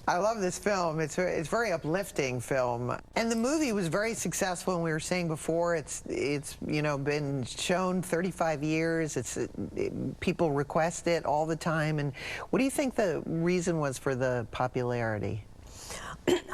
I love this film. It's a very uplifting film, and the movie was very successful. And we were saying before, it's been shown 35 years. People request it all the time. And what do you think the reason was for the popularity?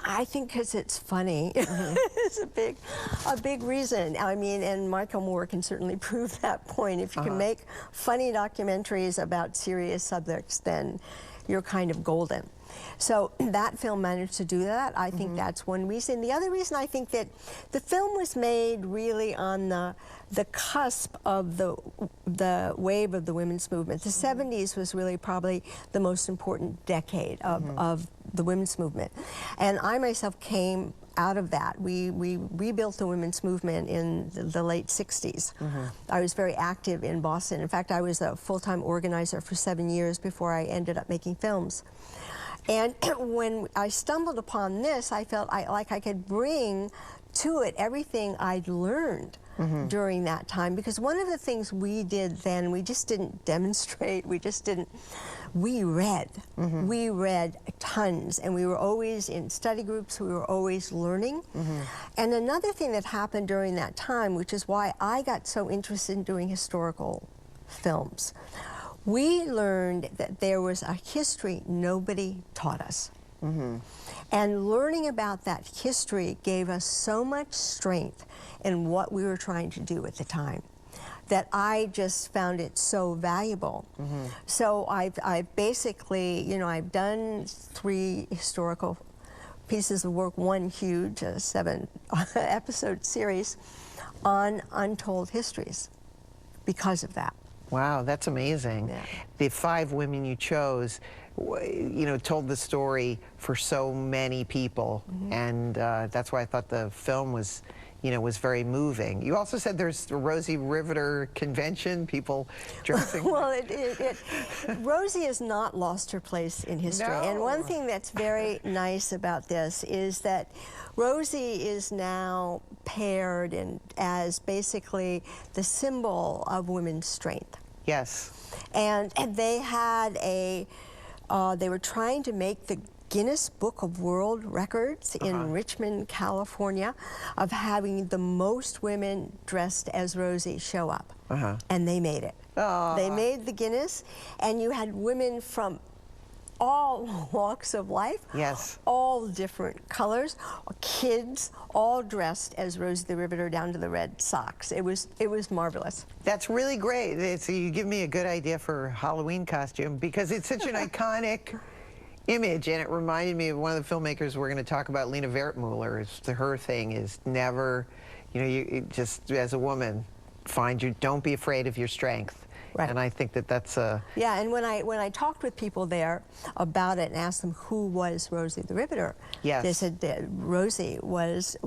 I think because it's funny. It's a big reason. I mean, and Michael Moore can certainly prove that point. If you can make funny documentaries about serious subjects, then you're kind of golden. So that film managed to do that. I think that's one reason. The other reason, I think that the film was made really on the cusp of the wave of the women's movement. The 70s was really probably the most important decade of the women's movement. And I myself came out of that. We rebuilt the women's movement in the late 60s. I was very active in Boston. In fact, I was a full-time organizer for 7 years before I ended up making films. And when I stumbled upon this, I felt like I could bring to it everything I'd learned during that time. Because one of the things we did then, we just didn't demonstrate, we read. We read tons, and we were always in study groups, we were always learning. And another thing that happened during that time, which is why I got so interested in doing historical films, we learned that there was a history nobody taught us. And learning about that history gave us so much strength in what we were trying to do at the time that I just found it so valuable. So I've basically, I've done 3 historical pieces of work, one huge 7-episode series on untold histories because of that. Wow, that's amazing. Yeah. The 5 women you chose, told the story for so many people, and that's why I thought the film was, was very moving. You also said there's the Rosie Riveter convention, people dressing. Well, Rosie has not lost her place in history. No. And one thing that's very nice about this is that Rosie is now paired as basically the symbol of women's strength. Yes. And they had they were trying to make the Guinness Book of World Records in Richmond, California, of having the most women dressed as Rosie show up. And they made it. They made the Guinness, and you had women from all walks of life, all different colors, kids, all dressed as Rosie the Riveter down to the red socks. It was marvelous. That's really great. You give me a good idea for a Halloween costume, because it's such an iconic image, and it reminded me of one of the filmmakers we're going to talk about, Lena Wertmuller. Her thing is never, you just as a woman, don't be afraid of your strength. Right. And I think that's a... Yeah, and when I talked with people there about it and asked them who was Rosie the Riveter, they said that Rosie was...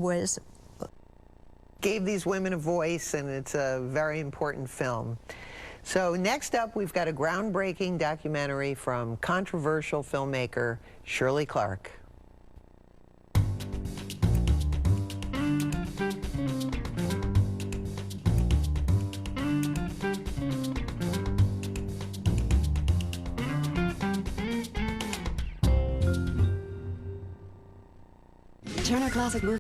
Gave these women a voice, and it's a very important film. So next up, we've got a groundbreaking documentary from controversial filmmaker Shirley Clarke. Turner Classic Movies.